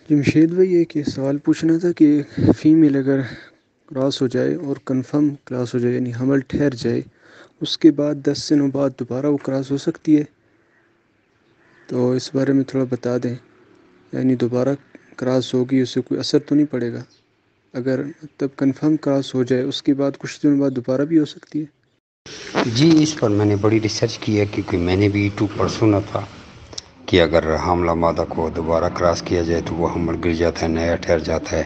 جمشید بھائی ایک یہ سوال پوچھنا تھا کہ فیمیل اگر کراس ہو جائے اور کنفرم کراس ہو جائے یعنی حمل ٹھہر جائے اس کے بعد 10 دنوں بعد دوبارہ وہ کراس ہو سکتی ہے، تو اس بارے میں تھوڑا بتا دیں، یعنی دوبارہ کراس ہوگی اس سے کوئی اثر تو نہیں پڑے گا؟ اگر تب کنفرم کراس ہو جائے اس کے بعد کچھ دنوں بعد دوبارہ بھی ہو سکتی ہے؟ جی اس پر میں نے بڑی ریسرچ کی ہے، کیونکہ میں نے بھی یوٹیوب پر سنا تھا کہ اگر حاملہ مادہ کو دوبارہ کراس کیا جائے تو وہ حمل گر جاتا ہے، نیا ٹھہر جاتا ہے،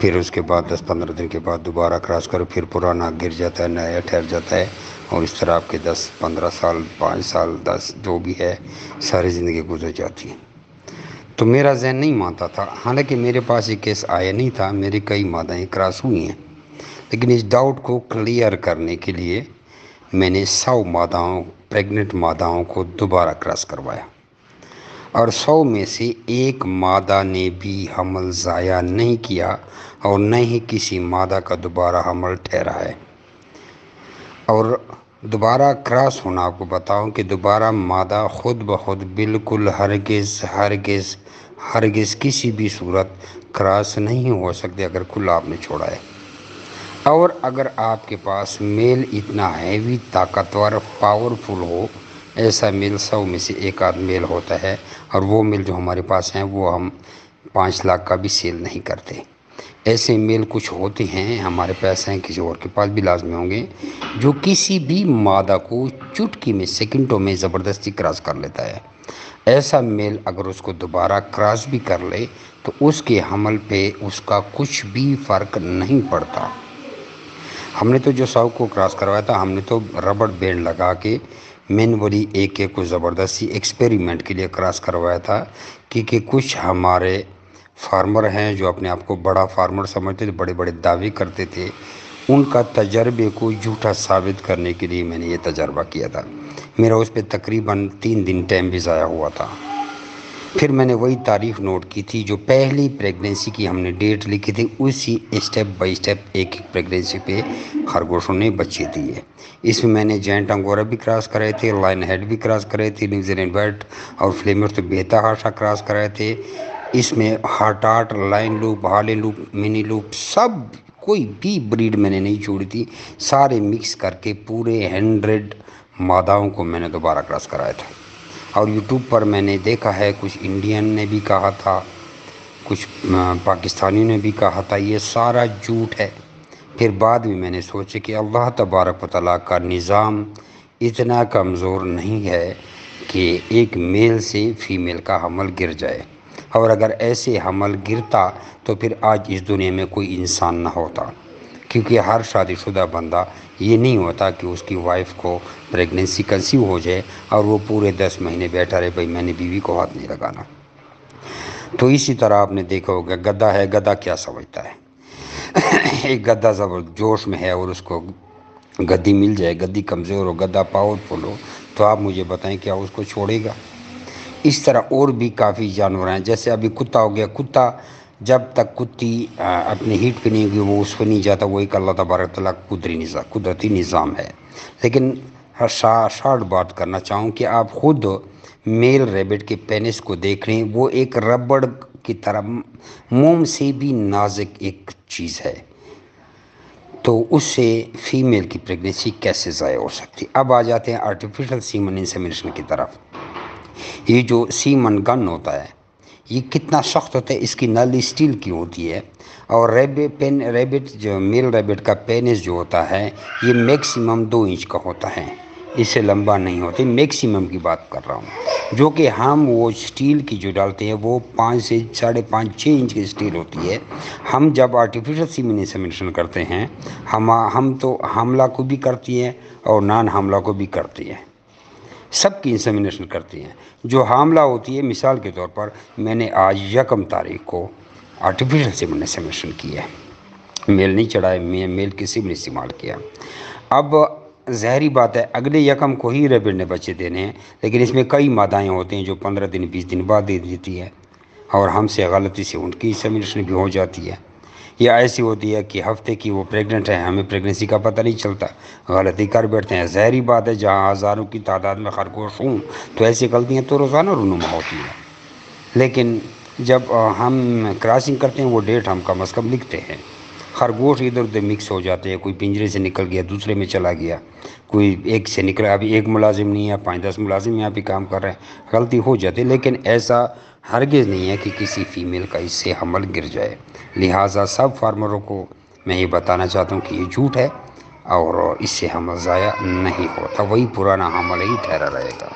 پھر اس کے بعد 10-15 دن کے بعد دوبارہ کراس کرو، پھر پرانا گر جاتا ہے، نیا ٹھہر جاتا ہے، اور اس طرح آپ کے 10-15 سال 5 سال 10 جو بھی ہے ساری زندگی گزر جاتی ہے۔ تو میرا ذہن نہیں مانتا تھا، حالانکہ میرے پاس یہ کیس آیا نہیں تھا، میری کئی مادائیں کراس ہوئی ہیں، لیکن اس ڈاؤٹ کو کلیئر کرنے کے لیے میں نے 100 ماداؤں پریگننٹ ماداؤں کو دوبارہ کراس کروایا، اور 100 میں سے ایک مادہ نے بھی حمل ضائع نہیں کیا اور نہ ہی کسی مادہ کا دوبارہ حمل ٹھہرا ہے۔ اور دوبارہ کراس ہونا، آپ کو بتاؤں کہ دوبارہ مادہ خود بخود بالکل ہرگز کسی بھی صورت کراس نہیں ہو سکتے اگر کھلا آپ نے چھوڑا ہے، اور اگر آپ کے پاس میل اتنا ہیوی طاقتور پاورفل ہو، ایسا میل 100 میں سے ایک آدھ میل ہوتا ہے، اور وہ میل جو ہمارے پاس ہیں وہ ہم 5 لاکھ کا بھی سیل نہیں کرتے، ایسے میل کچھ ہوتے ہیں ہمارے پاس ہیں، کسی اور کے پاس بھی لازمی ہوں گے، جو کسی بھی مادہ کو چٹکی میں سیکنڈوں میں زبردستی کراس کر لیتا ہے۔ ایسا میل اگر اس کو دوبارہ کراس بھی کر لے تو اس کے حمل پہ اس کا کچھ بھی فرق نہیں پڑتا۔ ہم نے تو جو 100 کو کراس کروایا تھا، ہم نے تو ربڑ بینڈ لگا کے مینولی ایک کو زبردستی ایکسپیریمنٹ کے لیے کراس کروایا تھا، کیونکہ کچھ ہمارے فارمر ہیں جو اپنے آپ کو بڑا فارمر سمجھتے تھے، بڑے بڑے دعوے کرتے تھے، ان کا تجربے کو جھوٹا ثابت کرنے کے لیے میں نے یہ تجربہ کیا تھا۔ میرا اس پہ تقریباً 3 دن ٹائم بھی ضائع ہوا تھا۔ پھر میں نے وہی تاریخ نوٹ کی تھی جو پہلی پریگننسی کی ہم نے ڈیٹ لکھی تھی، اسی اسٹیپ بائی اسٹیپ ایک پریگننسی پہ خرگوشوں نے بچے دیے۔ اس میں نے جینٹ انگورا بھی کراس کرائے تھے، لائن ہیڈ بھی کراس کرائے تھے، نیوزی لینڈ ویٹ اور فلیمر تو بیتا ہاشا کراس کرائے تھے۔ اس میں ہارٹاٹ، لائن لوپ، ہالے لوپ، منی لوپ، سب کوئی بھی بریڈ میں نے نہیں چھوڑی تھی، سارے مکس کر کے پورے 100 ماداؤں کو میں نے دوبارہ کراس کرایا تھا۔ اور یوٹیوب پر میں نے دیکھا ہے کچھ انڈین نے بھی کہا تھا، کچھ پاکستانیوں نے بھی کہا تھا، یہ سارا جھوٹ ہے۔ پھر بعد میں میں نے سوچا کہ اللہ تبارک و تعالیٰ کا نظام اتنا کمزور نہیں ہے کہ ایک میل سے فیمیل کا حمل گر جائے، اور اگر ایسے حمل گرتا تو پھر آج اس دنیا میں کوئی انسان نہ ہوتا، کیونکہ ہر شادی شدہ بندہ یہ نہیں ہوتا کہ اس کی وائف کو پریگننسی کنسیو ہو جائے اور وہ پورے 10 مہینے بیٹھا رہے، بھائی میں نے بیوی کو ہاتھ نہیں لگانا۔ تو اسی طرح آپ نے دیکھا ہوگا گدھا ہے، گدھا کیا سمجھتا ہے؟ ایک گدھا زبر جوش میں ہے اور اس کو گدی مل جائے، گدی کمزور ہو، گدھا پاورفل ہو، تو آپ مجھے بتائیں کیا اس کو چھوڑے گا؟ اس طرح اور بھی کافی جانور ہیں، جیسے ابھی کتا ہو گیا، کتا جب تک کتی اپنے ہیٹ پہ نہیں ہوگی وہ اس پہ نہیں جاتا، وہ ایک اللہ تبارک تعالیٰ قدرتی نظام ہے۔ لیکن شارٹ بات کرنا چاہوں کہ آپ خود میل ریبٹ کے پینس کو دیکھ رہے ہیں، وہ ایک ربڑ کی طرح موم سے بھی نازک ایک چیز ہے، تو اس سے فیمیل کی پریگننسی کیسے ضائع ہو سکتی؟ اب آ جاتے ہیں آرٹیفیشل سیمن انسیمینیشن کی طرف۔ یہ جو سیمن گن ہوتا ہے یہ کتنا سخت ہوتا ہے، اس کی نل اسٹیل کی ہوتی ہے، اور ریبٹ جو میل ریبٹ کا پینس جو ہوتا ہے یہ میکسیمم 2 انچ کا ہوتا ہے، اس سے لمبا نہیں ہوتا، میکسیمم کی بات کر رہا ہوں، جو کہ ہم وہ اسٹیل کی جو ڈالتے ہیں وہ 5 سے 5.5-6 انچ کی اسٹیل ہوتی ہے۔ ہم جب آرٹیفیشل سیمن انسیمینیشن کرتے ہیں ہم تو حاملہ کو بھی کرتی ہیں اور نان حاملہ کو بھی کرتی ہیں، سب کی انسیمینیشن کرتی ہیں۔ جو حاملہ ہوتی ہے، مثال کے طور پر میں نے آج 1 تاریخ کو آرٹیفیشل سیمن انسیمینیشن کی ہے، میل نہیں چڑھائے، میل کی سیمن استعمال کیا۔ اب ظاہری بات ہے اگلے 1 کو ہی ریبٹ نے بچے دینے ہیں، لیکن اس میں کئی مادائیں ہوتی ہیں جو 15 دن 20 دن بعد دے دیتی ہے، اور ہم سے غلطی سے ان کی انسیمینیشن بھی ہو جاتی ہے، یا ایسی ہوتی ہے کہ ہفتے کی وہ پریگننٹ ہے، ہمیں پریگننسی کا پتہ نہیں چلتا، غلطی کر بیٹھتے ہیں۔ ظاہری بات ہے جہاں ہزاروں کی تعداد میں خرگوش ہوں تو ایسی غلطیاں تو روزانہ رونما ہوتی ہیں، لیکن جب ہم کراسنگ کرتے ہیں وہ ڈیٹ ہم کم از کم لکھتے ہیں۔ خرگوش ادھر ادھر مکس ہو جاتے ہیں، کوئی پنجرے سے نکل گیا دوسرے میں چلا گیا، کوئی ایک سے نکلا، ابھی ایک ملازم نہیں ہے، 5-10 ملازم یہاں پہ کام کر رہے ہیں، غلطی ہو جاتی ہے، لیکن ایسا ہرگز نہیں ہے کہ کسی فیمیل کا اس سے حمل گر جائے۔ لہٰذا سب فارمروں کو میں یہ بتانا چاہتا ہوں کہ یہ جھوٹ ہے اور اس سے حمل ضائع نہیں ہوتا، وہی پرانا حمل ہی ٹھہرا رہے گا۔